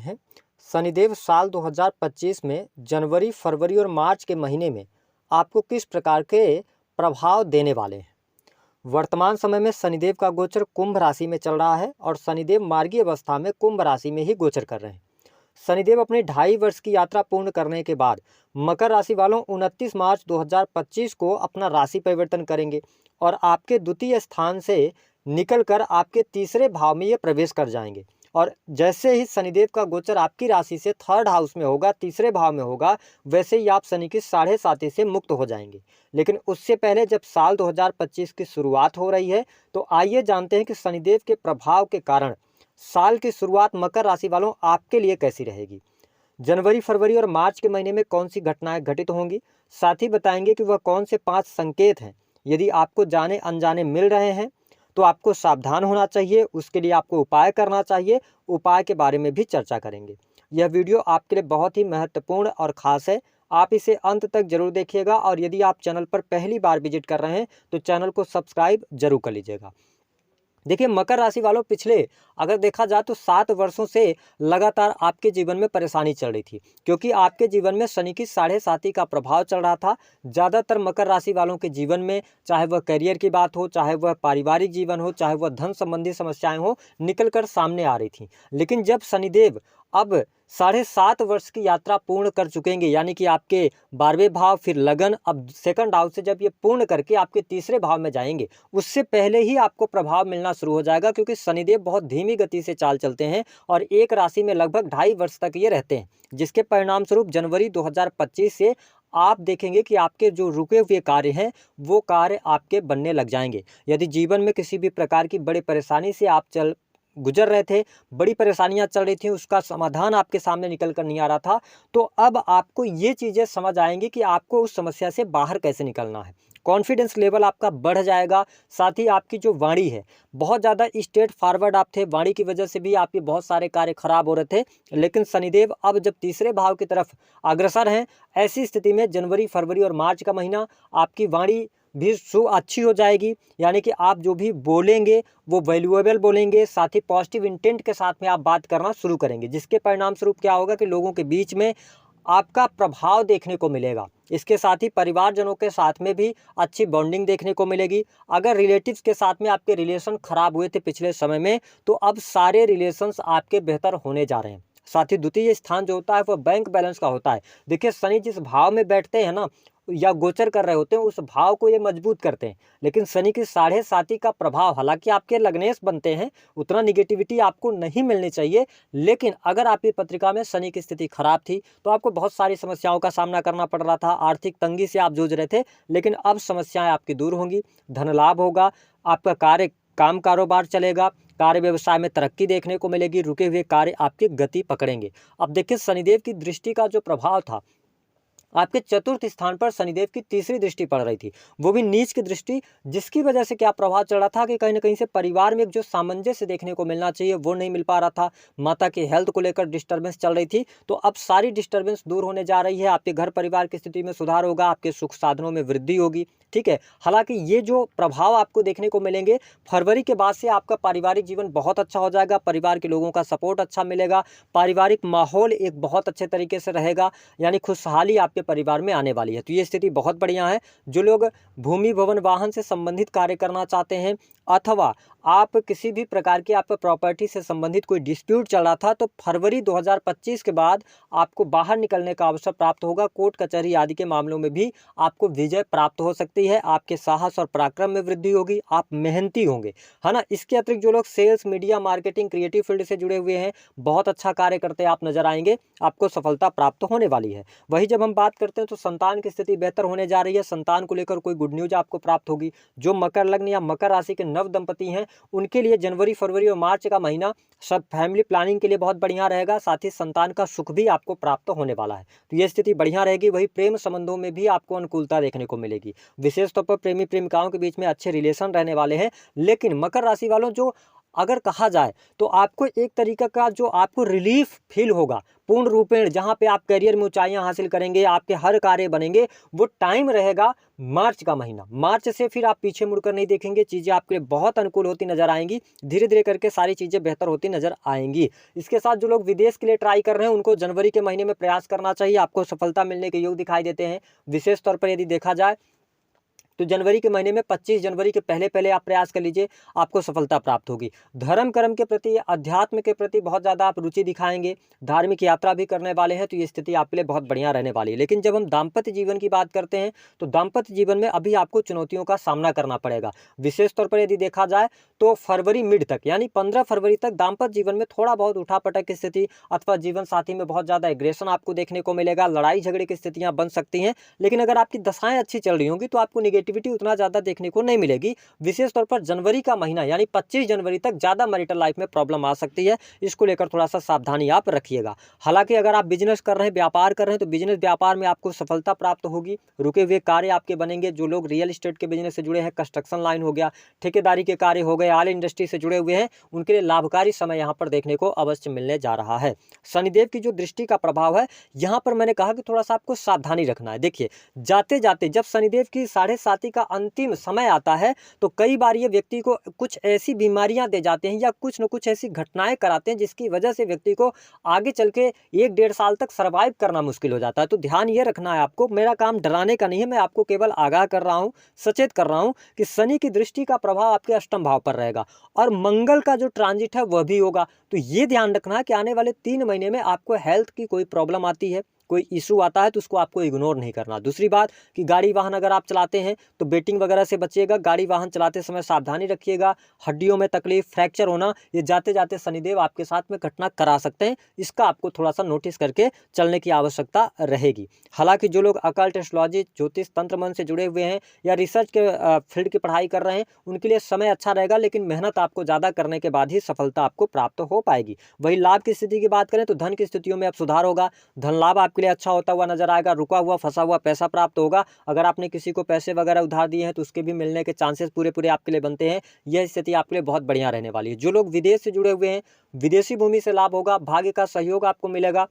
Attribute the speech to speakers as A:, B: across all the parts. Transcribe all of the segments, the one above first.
A: हैं शनिदेव साल 2025 में जनवरी, फरवरी और मार्च के महीने में आपको किस प्रकार के प्रभाव देने वाले हैं। वर्तमान समय में शनिदेव का गोचर कुंभ राशि में चल रहा है और शनिदेव मार्गी अवस्था में कुंभ राशि में ही गोचर कर रहे हैं। शनिदेव अपने 2.5 वर्ष की यात्रा पूर्ण करने के बाद मकर राशि वालों 29 मार्च 2025 को अपना राशि परिवर्तन करेंगे और आपके द्वितीय स्थान से निकलकर आपके तीसरे भाव में ये प्रवेश कर जाएंगे। और जैसे ही शनिदेव का गोचर आपकी राशि से 3rd हाउस में होगा, तीसरे भाव में होगा, वैसे ही आप शनि की 7.5 से मुक्त हो जाएंगे। लेकिन उससे पहले जब साल 2025 की शुरुआत हो रही है तो आइए जानते हैं कि शनिदेव के प्रभाव के कारण साल की शुरुआत मकर राशि वालों आपके लिए कैसी रहेगी। जनवरी, फरवरी और मार्च के महीने में कौन सी घटनाएं घटित होंगी, साथ ही बताएंगे कि वह कौन से 5 संकेत हैं। यदि आपको जाने अनजाने मिल रहे हैं तो आपको सावधान होना चाहिए, उसके लिए आपको उपाय करना चाहिए। उपाय के बारे में भी चर्चा करेंगे। यह वीडियो आपके लिए बहुत ही महत्वपूर्ण और ख़ास है, आप इसे अंत तक जरूर देखिएगा। और यदि आप चैनल पर पहली बार विजिट कर रहे हैं तो चैनल को सब्सक्राइब जरूर कर लीजिएगा। देखिए, मकर राशि वालों पिछले अगर देखा जाए तो 7 वर्षों से लगातार आपके जीवन में परेशानी चल रही थी, क्योंकि आपके जीवन में शनि की 7.5 का प्रभाव चल रहा था। ज़्यादातर मकर राशि वालों के जीवन में, चाहे वह करियर की बात हो, चाहे वह पारिवारिक जीवन हो, चाहे वह धन संबंधी समस्याएं हो, निकल कर सामने आ रही थी। लेकिन जब शनिदेव अब 7.5 वर्ष की यात्रा पूर्ण कर चुकेंगे, यानी कि आपके 12वें भाव, फिर लगन, अब 2nd हाउस से जब ये पूर्ण करके आपके तीसरे भाव में जाएंगे, उससे पहले ही आपको प्रभाव मिलना शुरू हो जाएगा। क्योंकि शनिदेव बहुत धीमी गति से चाल चलते हैं और एक राशि में लगभग 2.5 वर्ष तक ये रहते हैं, जिसके परिणाम स्वरूप जनवरी 2025 से आप देखेंगे कि आपके जो रुके हुए कार्य हैं वो कार्य आपके बनने लग जाएंगे। यदि जीवन में किसी भी प्रकार की बड़ी परेशानी से आप गुजर रहे थे, बड़ी परेशानियां चल रही थी, उसका समाधान आपके सामने निकल कर नहीं आ रहा था, तो अब आपको ये चीज़ें समझ आएंगी कि आपको उस समस्या से बाहर कैसे निकलना है। कॉन्फिडेंस लेवल आपका बढ़ जाएगा। साथ ही आपकी जो वाणी है, बहुत ज़्यादा स्ट्रेट फॉरवर्ड आप थे, वाणी की वजह से भी आपके बहुत सारे कार्य खराब हो रहे थे। लेकिन शनिदेव अब जब तीसरे भाव की तरफ अग्रसर हैं, ऐसी स्थिति में जनवरी, फरवरी और मार्च का महीना आपकी वाणी भी अच्छी हो जाएगी। यानी कि आप जो भी बोलेंगे वो वैल्यूएबल बोलेंगे, साथ ही पॉजिटिव इंटेंट के साथ में आप बात करना शुरू करेंगे, जिसके परिणाम स्वरूप क्या होगा कि लोगों के बीच में आपका प्रभाव देखने को मिलेगा। इसके साथ ही परिवारजनों के साथ में भी अच्छी बॉन्डिंग देखने को मिलेगी। अगर रिलेटिव्स के साथ में आपके रिलेशन खराब हुए थे पिछले समय में, तो अब सारे रिलेशंस आपके बेहतर होने जा रहे हैं। साथ ही द्वितीय स्थान जो होता है वह बैंक बैलेंस का होता है। देखिए, शनि जिस भाव में बैठते हैं ना, या गोचर कर रहे होते हैं, उस भाव को ये मजबूत करते हैं। लेकिन शनि की 7.5 का प्रभाव, हालांकि आपके लग्नेश बनते हैं, उतना निगेटिविटी आपको नहीं मिलनी चाहिए। लेकिन अगर आपकी पत्रिका में शनि की स्थिति खराब थी तो आपको बहुत सारी समस्याओं का सामना करना पड़ रहा था, आर्थिक तंगी से आप जूझ रहे थे। लेकिन अब समस्याएं आपकी दूर होंगी, धन लाभ होगा, आपका काम कारोबार चलेगा, कार्य व्यवसाय में तरक्की देखने को मिलेगी, रुके हुए कार्य आपकी गति पकड़ेंगे। अब देखिए, शनिदेव की दृष्टि का जो प्रभाव था, आपके 4th स्थान पर शनिदेव की तीसरी दृष्टि पड़ रही थी, वो भी नीच की दृष्टि, जिसकी वजह से क्या प्रभाव चल रहा था कि कहीं ना कहीं से परिवार में जो सामंजस्य देखने को मिलना चाहिए वो नहीं मिल पा रहा था। माता के हेल्थ को लेकर डिस्टर्बेंस चल रही थी, तो अब सारी डिस्टर्बेंस दूर होने जा रही है। आपके घर परिवार की स्थिति में सुधार होगा, आपके सुख साधनों में वृद्धि होगी। ठीक है, हालांकि ये जो प्रभाव आपको देखने को मिलेंगे, फरवरी के बाद से आपका पारिवारिक जीवन बहुत अच्छा हो जाएगा, परिवार के लोगों का सपोर्ट अच्छा मिलेगा, पारिवारिक माहौल एक बहुत अच्छे तरीके से रहेगा, यानी खुशहाली आपके परिवार में आने वाली है। तो ये स्थिति बहुत बढ़िया है। जो लोग भूमि, भवन, वाहन से संबंधित कार्य करना चाहते हैं, अथवा आप किसी भी प्रकार की आपका प्रॉपर्टी से संबंधित कोई डिस्प्यूट चल रहा था, तो फरवरी 2025 के बाद आपको बाहर निकलने का अवसर प्राप्त होगा। कोर्ट कचहरी आदि के मामलों में भी आपको विजय प्राप्त हो सकती है। आपके साहस और पराक्रम में वृद्धि होगी, आप मेहनती होंगे, है ना। इसके अतिरिक्त जो लोग sales, media, marketing, creative field से जुड़े हुए हैं, बहुत अच्छा कार्य करते आप नजर आएंगे, आपको सफलता प्राप्त होने वाली है। वही जब हम बात करते हैं तो संतान की स्थिति बेहतर होने जा रही है, संतान को लेकर कोई गुड न्यूज आपको प्राप्त होगी। जो मकर लग्न या मकर राशि के नव दंपति हैं, उनके लिए जनवरी, फरवरी और मार्च का महीना सब फैमिली प्लानिंग के लिए बहुत बढ़िया रहेगा। साथ ही संतान का सुख भी आपको प्राप्त होने वाला है, तो ये स्थिति बढ़िया रहेगी। वही प्रेम संबंधों में भी आपको अनुकूलता देखने को मिलेगी, विशेष तौर पर प्रेमी प्रेमिकाओं के बीच में अच्छे रिलेशन रहने वाले हैं। लेकिन मकर राशि वालों, जो अगर कहा जाए तो आपको एक तरीका का जो आपको रिलीफ फील होगा, पूर्ण रूपेण जहाँ पे आप करियर में ऊंचाइयां हासिल करेंगे, आपके हर कार्य बनेंगे, वो टाइम रहेगा मार्च का महीना। मार्च से फिर आप पीछे मुड़कर नहीं देखेंगे, चीज़ें आपके लिए बहुत अनुकूल होती नजर आएंगी, धीरे धीरे करके सारी चीज़ें बेहतर होती नजर आएंगी। इसके साथ जो लोग विदेश के लिए ट्राई कर रहे हैं उनको जनवरी के महीने में प्रयास करना चाहिए, आपको सफलता मिलने के योग दिखाई देते हैं। विशेष तौर पर यदि देखा जाए तो जनवरी के महीने में 25 जनवरी के पहले पहले आप प्रयास कर लीजिए, आपको सफलता प्राप्त होगी। धर्म कर्म के प्रति, अध्यात्म के प्रति बहुत ज़्यादा आप रुचि दिखाएंगे, धार्मिक यात्रा भी करने वाले हैं, तो ये स्थिति आपके लिए बहुत बढ़िया रहने वाली है। लेकिन जब हम दाम्पत्य जीवन की बात करते हैं तो दाम्पत्य जीवन में अभी आपको चुनौतियों का सामना करना पड़ेगा। विशेष तौर पर यदि देखा जाए तो फरवरी मिड तक, यानी 15 फरवरी तक दाम्पत्य जीवन में थोड़ा बहुत उठापटक की स्थिति अथवा जीवन साथी में बहुत ज़्यादा एग्रेशन आपको देखने को मिलेगा, लड़ाई झगड़े की स्थितियाँ बन सकती हैं। लेकिन अगर आपकी दशाएं अच्छी चल रही होंगी तो आपको नेगेटिविटी उतना ज़्यादा देखने को नहीं मिलेगी। विशेष तौर पर जनवरी का महीना यानी 25 जनवरी तक ज़्यादा मैरिटल लाइफ में प्रॉब्लम आ सकती है, इसको लेकर थोड़ा सा सावधानी आप रखिएगा। हालांकि अगर आप बिजनेस कर रहे हैं, व्यापार कर रहे हैं, तो बिजनेस व्यापार में आपको सफलता प्राप्त होगी, रुके हुए कार्य आपके बनेंगे। जो लोग रियल एस्टेट के बिजनेस से जुड़े हैं, कंस्ट्रक्शन लाइन हो गया, ठेकेदारी के कार्य हो गए, ऑयल इंडस्ट्री से जुड़े हुए हैं, उनके लिए लाभकारी समय यहाँ पर देखने को अवश्य मिलने जा रहा है। शनिदेव की जो दृष्टि का प्रभाव है, यहाँ पर मैंने कहा कि थोड़ा सा आपको सावधानी रखना है। देखिए, जाते जाते जब शनिदेव की 7.5 का अंतिम समय आता है तो कई बार ये व्यक्ति को कुछ ऐसी बीमारियां दे जाते हैं या कुछ न कुछ ऐसी घटनाएं कराते हैं जिसकी वजह से व्यक्ति को आगे चल के 1-1.5 साल तक सरवाइव करना मुश्किल हो जाता है। तो ध्यान ये रखना है आपको, मेरा काम डराने का नहीं है, मैं आपको केवल आगाह कर रहा हूँ, सचेत कर रहा हूँ कि शनि की दृष्टि का प्रभाव आपके अष्टम भाव पर रहेगा और मंगल का जो ट्रांजिट है वह भी होगा। तो ये ध्यान रखना है कि आने वाले 3 महीने में आपको हेल्थ की कोई प्रॉब्लम आती है, कोई इशू आता है तो उसको आपको इग्नोर नहीं करना। दूसरी बात कि गाड़ी वाहन अगर आप चलाते हैं तो बेटिंग वगैरह से बचिएगा, गाड़ी वाहन चलाते समय सावधानी रखिएगा। हड्डियों में तकलीफ, फ्रैक्चर होना, ये जाते जाते शनिदेव आपके साथ में घटना करा सकते हैं, इसका आपको थोड़ा सा नोटिस करके चलने की आवश्यकता रहेगी। हालांकि जो लोग अकल्ट, एस्ट्रोलॉजी, ज्योतिष, तंत्र मन से जुड़े हुए हैं या रिसर्च के फील्ड की पढ़ाई कर रहे हैं, उनके लिए समय अच्छा रहेगा, लेकिन मेहनत आपको ज़्यादा करने के बाद ही सफलता आपको प्राप्त हो पाएगी। वही लाभ की स्थिति की बात करें तो धन की स्थितियों में अब सुधार होगा, धन लाभ आपके लिए अच्छा होता हुआ नजर आएगा, रुका हुआ फंसा हुआ पैसा प्राप्त होगा। अगर आपने किसी को पैसे वगैरह उधार दिए हैं तो उसके भी मिलने के चांसेस पूरे पूरे आपके लिए बनते हैं। यह स्थिति आपके लिए बहुत बढ़िया रहने वाली है। जो लोग विदेश से जुड़े हुए हैं, विदेशी भूमि से लाभ होगा, भाग्य का सहयोग आपको मिलेगा,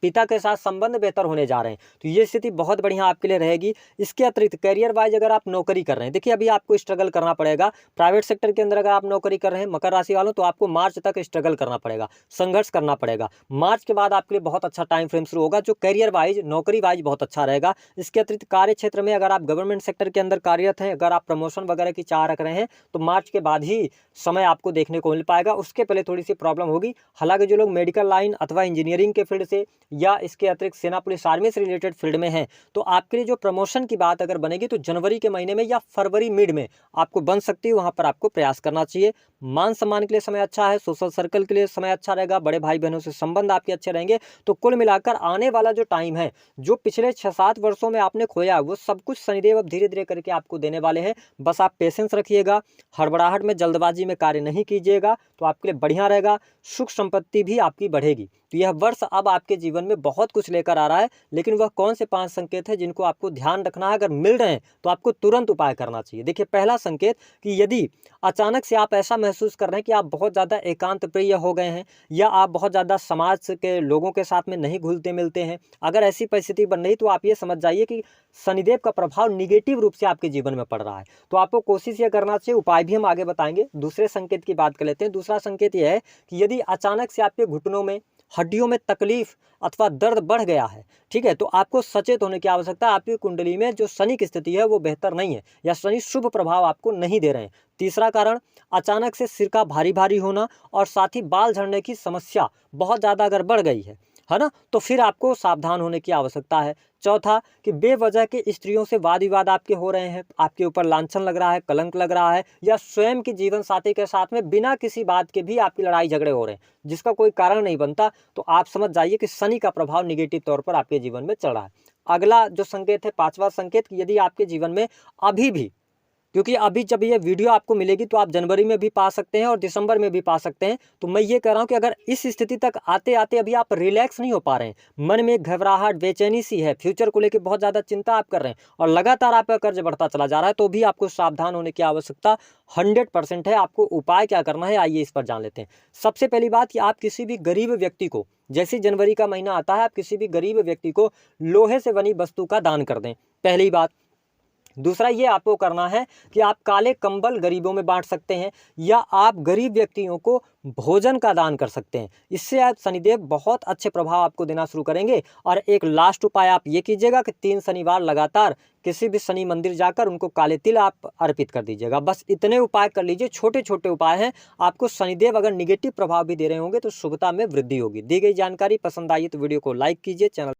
A: पिता के साथ संबंध बेहतर होने जा रहे हैं, तो ये स्थिति बहुत बढ़िया आपके लिए रहेगी। इसके अतिरिक्त करियर वाइज अगर आप नौकरी कर रहे हैं, देखिए अभी आपको स्ट्रगल करना पड़ेगा। प्राइवेट सेक्टर के अंदर अगर आप नौकरी कर रहे हैं मकर राशि वालों, तो आपको मार्च तक स्ट्रगल करना पड़ेगा, संघर्ष करना पड़ेगा। मार्च के बाद आपके लिए बहुत अच्छा टाइम फ्रेम शुरू होगा जो करियर वाइज, नौकरी वाइज बहुत अच्छा रहेगा। इसके अतिरिक्त कार्य क्षेत्र में अगर आप गवर्नमेंट सेक्टर के अंदर कार्यरत हैं, अगर आप प्रमोशन वगैरह की चाह रख रहे हैं, तो मार्च के बाद ही समय आपको देखने को मिल पाएगा, उसके पहले थोड़ी सी प्रॉब्लम होगी। हालांकि जो लोग मेडिकल लाइन अथवा इंजीनियरिंग के फील्ड से या इसके अतिरिक्त सेना, पुलिस, आर्मी से रिलेटेड फील्ड में हैं, तो आपके लिए जो प्रमोशन की बात अगर बनेगी तो जनवरी के महीने में या फरवरी मिड में आपको बन सकती है, वहां पर आपको प्रयास करना चाहिए। मान सम्मान के लिए समय अच्छा है, सोशल सर्कल के लिए समय अच्छा रहेगा, बड़े भाई बहनों से संबंध आपके अच्छे रहेंगे। तो कुल मिलाकर आने वाला जो टाइम है, जो पिछले 6-7 वर्षों में आपने खोया, वो सब कुछ शनिदेव अब धीरे धीरे करके आपको देने वाले हैं। बस आप पेशेंस रखिएगा, हड़बड़ाहट में, जल्दबाजी में कार्य नहीं कीजिएगा, तो आपके लिए बढ़िया रहेगा। सुख संपत्ति भी आपकी बढ़ेगी। तो यह वर्ष अब आपके जीवन में बहुत कुछ लेकर आ रहा है, लेकिन वह कौन से 5 संकेत हैं जिनको आपको ध्यान रखना है। अगर मिल रहे हैं तो आपको तुरंत उपाय करना चाहिए। देखिए, पहला संकेत कि यदि अचानक से आप ऐसा महसूस कर रहे हैं कि आप बहुत ज़्यादा एकांत प्रिय हो गए हैं या आप बहुत ज़्यादा समाज के लोगों के साथ में नहीं घुलते मिलते हैं, अगर ऐसी परिस्थिति बन रही तो आप ये समझ जाइए कि शनिदेव का प्रभाव निगेटिव रूप से आपके जीवन में पड़ रहा है। तो आपको कोशिश ये करना चाहिए, उपाय भी हम आगे बताएंगे। दूसरे संकेत की बात कर लेते हैं। दूसरा संकेत यह है कि यदि अचानक से आपके घुटनों में, हड्डियों में तकलीफ अथवा दर्द बढ़ गया है, ठीक है, तो आपको सचेत होने की आवश्यकता है। आपकी कुंडली में जो शनि की स्थिति है वो बेहतर नहीं है या शनि शुभ प्रभाव आपको नहीं दे रहे हैं। तीसरा कारण, अचानक से सिर का भारी भारी होना और साथ ही बाल झड़ने की समस्या बहुत ज़्यादा अगर बढ़ गई है ना, तो फिर आपको सावधान होने की आवश्यकता है। चौथा कि बेवजह के स्त्रियों से वाद विवाद आपके हो रहे हैं, आपके ऊपर लांछन लग रहा है, कलंक लग रहा है, या स्वयं के जीवन साथी के साथ में बिना किसी बात के भी आपकी लड़ाई झगड़े हो रहे हैं जिसका कोई कारण नहीं बनता, तो आप समझ जाइए कि शनि का प्रभाव निगेटिव तौर पर आपके जीवन में चल रहा है। अगला जो संकेत है, 5वां संकेत, कि यदि आपके जीवन में अभी भी क्योंकि अभी जब ये वीडियो आपको मिलेगी तो आप जनवरी में भी पा सकते हैं और दिसंबर में भी पा सकते हैं। तो मैं ये कह रहा हूँ कि अगर इस स्थिति तक आते आते अभी आप रिलैक्स नहीं हो पा रहे हैं, मन में घबराहट बेचैनी सी है, फ्यूचर को लेकर बहुत ज़्यादा चिंता आप कर रहे हैं और लगातार आपका कर्ज बढ़ता चला जा रहा है, तो भी आपको सावधान होने की आवश्यकता 100% है। आपको उपाय क्या करना है, आइए इस पर जान लेते हैं। सबसे पहली बात कि आप किसी भी गरीब व्यक्ति को, जैसे जनवरी का महीना आता है, आप किसी भी गरीब व्यक्ति को लोहे से बनी वस्तु का दान कर दें, पहली बात। दूसरा ये आपको करना है कि आप काले कंबल गरीबों में बांट सकते हैं या आप गरीब व्यक्तियों को भोजन का दान कर सकते हैं। इससे आप शनिदेव बहुत अच्छे प्रभाव आपको देना शुरू करेंगे। और एक लास्ट उपाय आप ये कीजिएगा कि 3 शनिवार लगातार किसी भी शनि मंदिर जाकर उनको काले तिल आप अर्पित कर दीजिएगा। बस इतने उपाय कर लीजिए, छोटे छोटे उपाय हैं। आपको शनिदेव अगर निगेटिव प्रभाव भी दे रहे होंगे तो शुभता में वृद्धि होगी। दी गई जानकारी पसंद आई तो वीडियो को लाइक कीजिए, चैनल